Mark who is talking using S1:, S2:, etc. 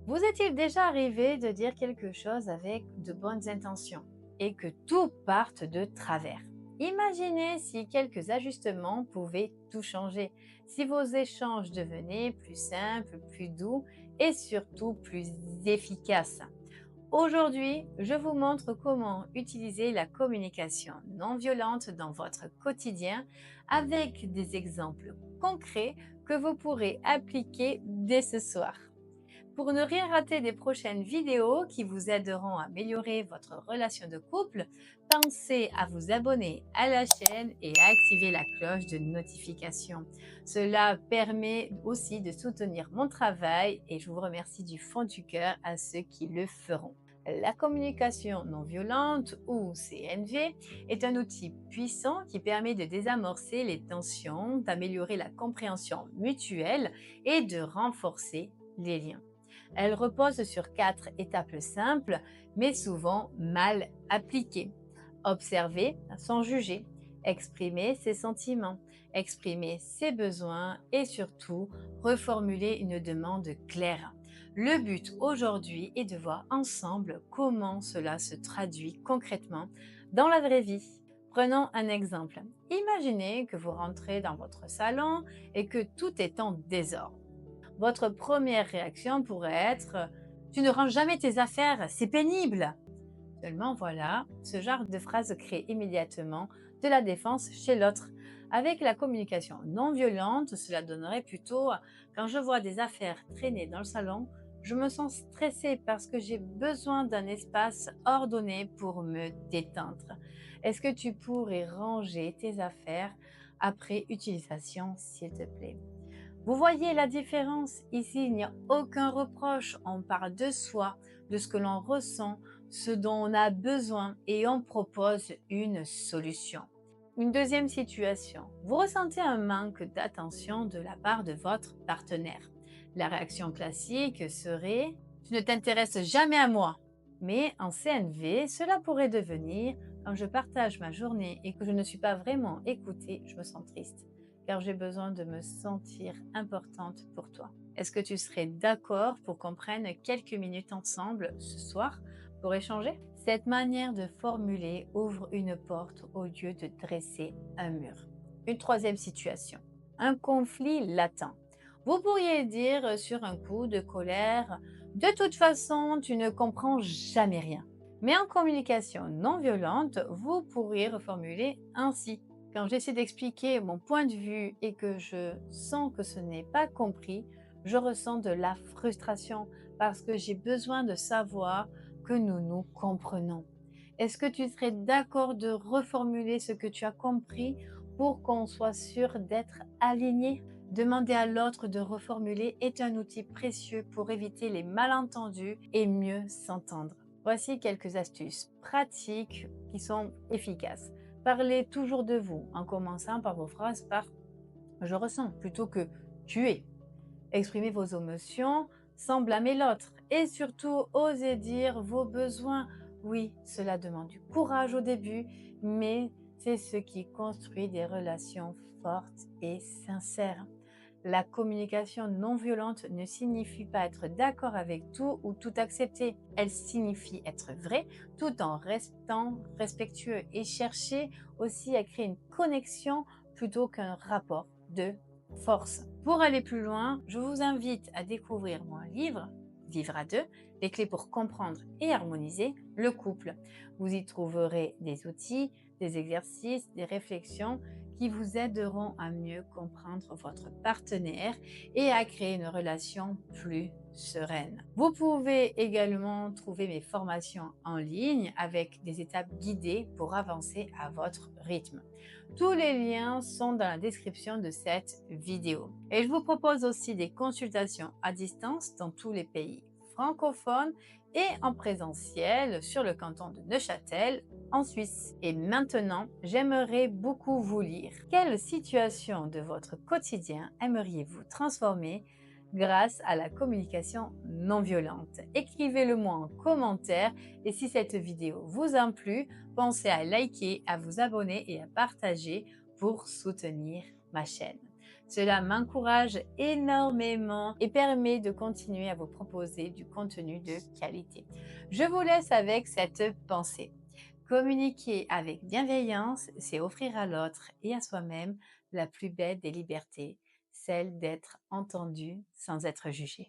S1: Vous est-il déjà arrivé de dire quelque chose avec de bonnes intentions et que tout parte de travers? Imaginez si quelques ajustements pouvaient tout changer, si vos échanges devenaient plus simples, plus doux et surtout plus efficaces. Aujourd'hui, je vous montre comment utiliser la communication non violente dans votre quotidien avec des exemples concrets que vous pourrez appliquer dès ce soir. Pour ne rien rater des prochaines vidéos qui vous aideront à améliorer votre relation de couple, pensez à vous abonner à la chaîne et à activer la cloche de notification. Cela permet aussi de soutenir mon travail et je vous remercie du fond du cœur à ceux qui le feront. La communication non violente ou CNV est un outil puissant qui permet de désamorcer les tensions, d'améliorer la compréhension mutuelle et de renforcer les liens. Elle repose sur 4 étapes simples, mais souvent mal appliquées. Observer sans juger, exprimer ses sentiments, exprimer ses besoins et surtout reformuler une demande claire. Le but aujourd'hui est de voir ensemble comment cela se traduit concrètement dans la vraie vie. Prenons un exemple. Imaginez que vous rentrez dans votre salon et que tout est en désordre. Votre première réaction pourrait être: tu ne ranges jamais tes affaires, c'est pénible. Seulement voilà, ce genre de phrase crée immédiatement de la défense chez l'autre. Avec la communication non violente, cela donnerait plutôt: quand je vois des affaires traîner dans le salon, je me sens stressée parce que j'ai besoin d'un espace ordonné pour me détendre. Est-ce que tu pourrais ranger tes affaires après utilisation, s'il te plaît? Vous voyez la différence? Ici, il n'y a aucun reproche. On parle de soi, de ce que l'on ressent, ce dont on a besoin et on propose une solution. Une deuxième situation. Vous ressentez un manque d'attention de la part de votre partenaire. La réaction classique serait: tu ne t'intéresses jamais à moi. Mais en CNV, cela pourrait devenir: quand je partage ma journée et que je ne suis pas vraiment écoutée, je me sens triste car j'ai besoin de me sentir importante pour toi. Est-ce que tu serais d'accord pour qu'on prenne quelques minutes ensemble ce soir pour échanger? Cette manière de formuler ouvre une porte au lieu de dresser un mur. Une troisième situation. Un conflit latent. Vous pourriez dire sur un coup de colère: de toute façon, tu ne comprends jamais rien. Mais en communication non violente, vous pourriez reformuler ainsi: quand j'essaie d'expliquer mon point de vue et que je sens que ce n'est pas compris, je ressens de la frustration parce que j'ai besoin de savoir que nous nous comprenons. Est-ce que tu serais d'accord de reformuler ce que tu as compris pour qu'on soit sûr d'être aligné? Demander à l'autre de reformuler est un outil précieux pour éviter les malentendus et mieux s'entendre. Voici quelques astuces pratiques qui sont efficaces. Parlez toujours de vous en commençant par vos phrases par je ressens plutôt que tu es. Exprimez vos émotions sans blâmer l'autre et surtout osez dire vos besoins. Oui, cela demande du courage au début, mais c'est ce qui construit des relations fortes et sincères. La communication non violente ne signifie pas être d'accord avec tout ou tout accepter. Elle signifie être vrai tout en restant respectueux et chercher aussi à créer une connexion plutôt qu'un rapport de force. Pour aller plus loin, je vous invite à découvrir mon livre Vivre à deux, les clés pour comprendre et harmoniser le couple. Vous y trouverez des outils, des exercices, des réflexions qui vous aideront à mieux comprendre votre partenaire et à créer une relation plus sereine. Vous pouvez également trouver mes formations en ligne avec des étapes guidées pour avancer à votre rythme. Tous les liens sont dans la description de cette vidéo. Et je vous propose aussi des consultations à distance dans tous les pays francophones et en présentiel sur le canton de Neuchâtel en Suisse. Et maintenant, j'aimerais beaucoup vous lire. Quelle situation de votre quotidien aimeriez-vous transformer grâce à la communication non violente? Écrivez-le moi en commentaire et si cette vidéo vous a plu, pensez à liker, à vous abonner et à partager pour soutenir ma chaîne. Cela m'encourage énormément et permet de continuer à vous proposer du contenu de qualité. Je vous laisse avec cette pensée. Communiquer avec bienveillance, c'est offrir à l'autre et à soi-même la plus belle des libertés, celle d'être entendu sans être jugé.